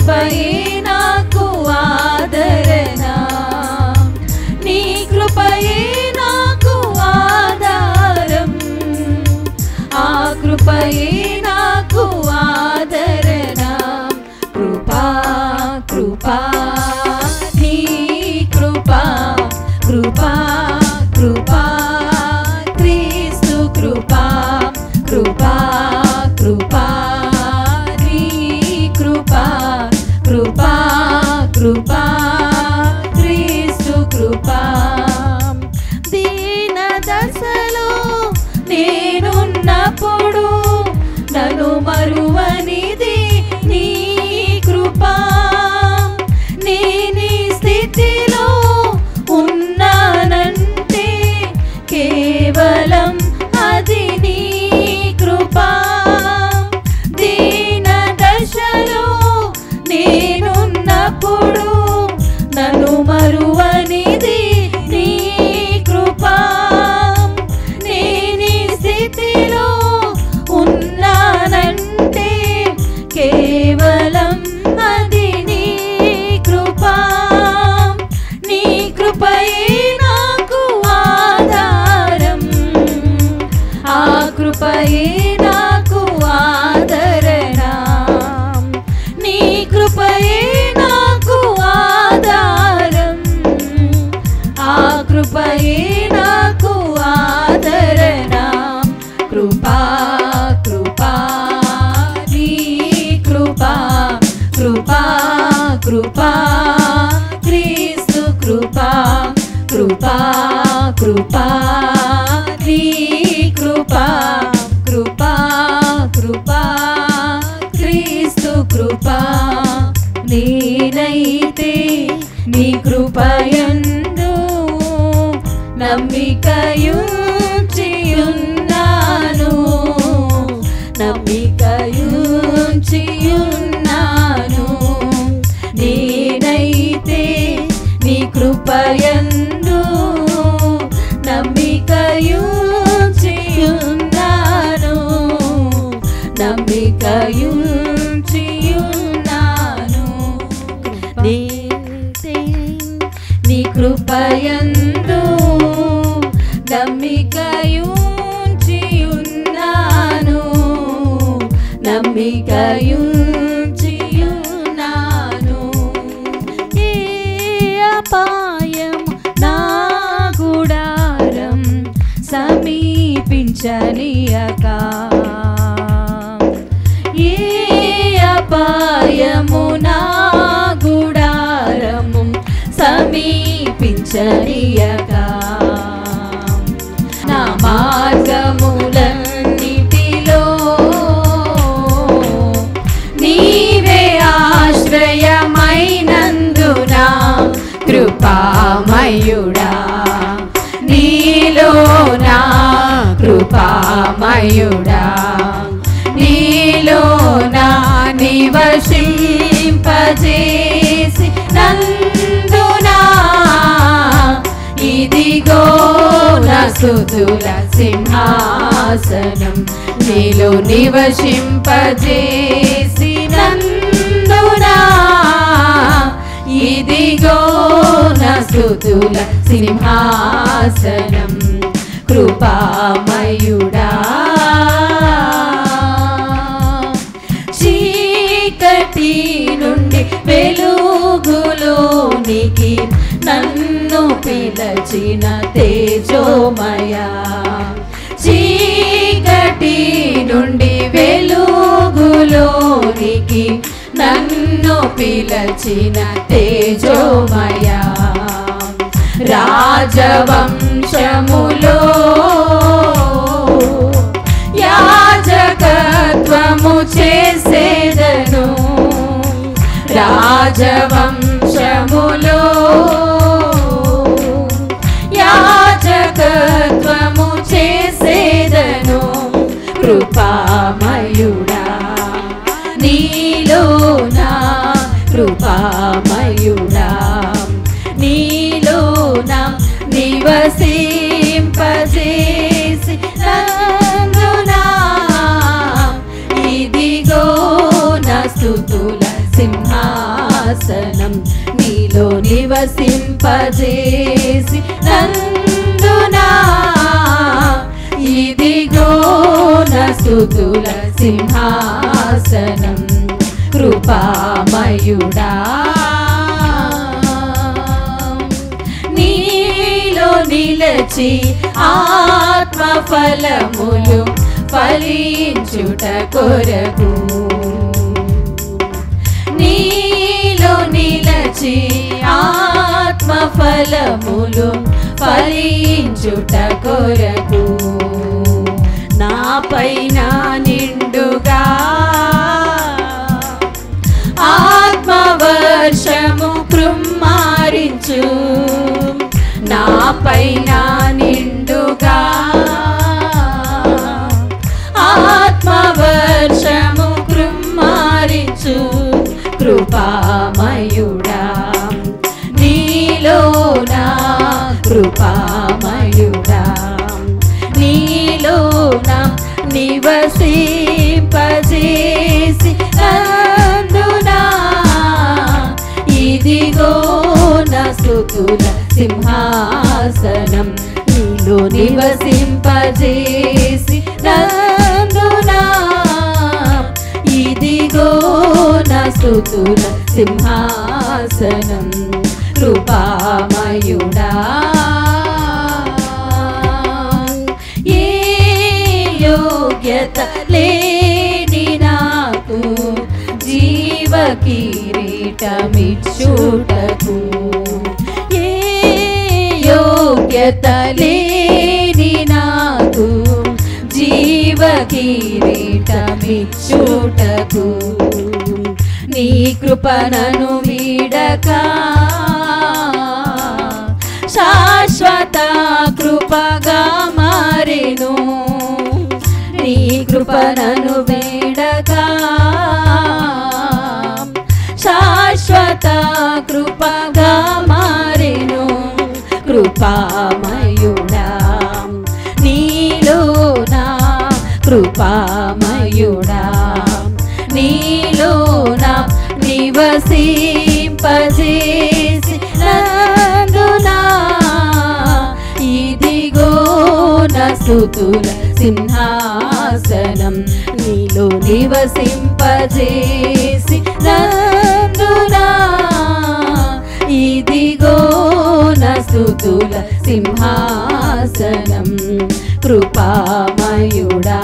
కృపయే నాకు ఆదరణ, నీ కృపయే నాకు ఆధారం, ఆ కృపయే నాకు ఆదరణ. కృపా కృపా నీ కృపా, కృపా కృపా క్రీస్తు కృపా, కృపా కృపా నీ కృపా, కృపా కృపా క్రీస్తు కృపా. దీన దశలో నేనున్నప్పుడు నన్ను మరువనిది నీ కృపా, నేనీ స్థితిలో ఉన్నానంటే కేవలం అది నీ కృపా. దీన దశలో నేనున్నప్పుడు నన్ను మరువనిది నీ కృపా, నేనీ స్థితిలో ఉన్నానంటే కేవలం అది నీ కృపా. నీ కృపయే నాకు ఆధారం, ఆ కృపయే నాకు ఆదరణ, నీ కృపయే నాకు ఆధారం, ఆ కృపయే నాకు ఆదరణ. కృపా కృపా నీ కృపా, కృపా కృపా క్రీస్తు కృపా, కృపా కృపా నీ కృపా, కృపా కృపా క్రీస్తు కృపా. నేనైతే నీ కృపయందు నమ్మికయుంచియున్నాను, నమ్మికయుంచియున్నాను. నేనైతే నీ కృపయందు నమ్మికయుంచియున్నాను, నమ్మికయుంచియున్నాను. నీ కృపయందు నమ్మికయుంచియున్నాను, నమ్మికయుంచియున్నాను. ఏ అపాయం నా గుడారం సమీపించనీయక, ఏ అపాయము నా గుడారము సమీపించనీయక, నా మార్గములన్నిటిలో నీవే ఆశ్రయమైనందున కృపామయుడా, నీలో నా కృపామయుడా, నీలో నా నివసింపజేసి నందునా. ఇదిగో నా స్తుతుల సింహాసనం, నీలో నివసింపజేసి నందునా. ఇదిగో నా స్తుతుల సింహాసనం, కృపామయుడా. చీకటి నుండి వెలుగులోనికి నన్ను పిలచిన తేజోమయా, చీకటి నుండి వెలుగులోనికి నన్ను పిలచిన తేజోమయా. రాజవంశములో యాజకత్వము చేసేదను, రాజవంశములో యాజకత్వము చేసేదను. కృపామయుడా, నీలో నా కృపామయుడా, నీలో నా నివసింపజేసి నందునా. ఇదిగో నా స్తుతుల సింహా నివసింపజేసి నందునా ఇదిగో నా స్తుతుల సింహాసనం కృపామయుడా నీలో నిలచి ఆత్మ ఫలములు ఫలించుట కొరకు నీలో నిలచి ఆత్మ ఫలములు ఫలించుట కొరకు నా పైన నిండుగా ఆత్మ వర్షము కృమ్మారించు నా పైన నిండుగా ఆత్మ వర్షము కృమ్మారించు కృపామయుడా నీలోన కృపామయుడా నీలోన నివసింపజేసి నందునా ఇదిగో నా స్తుతుల సింహాసనం నీలో నివసింపజేసి నందునా ఇదిగో నా స్తుతుల సింహాసనం కృపామయుడా ఏ యోగ్యత లేని నాకు జీవ కిరీటమిచ్చుటకు ఏ యోగ్యత లేని నాకు జీవ కిరీటమిచ్చుటకు నీ కృపణను వీడక శాశ్వత కృపగా మారెను నీ కృపణను వీడక శాశ్వత కృపగా మారెను కృపామయుడా నీలోన కృపామయుడా నీలోన నివసింపజేసి నందునా ఇదిగో నా స్తుతుల సింహాసనం నీలో నివసింపజేసి నందునా ఇదిగో నా స్తుతుల సింహాసనం కృపామయుడా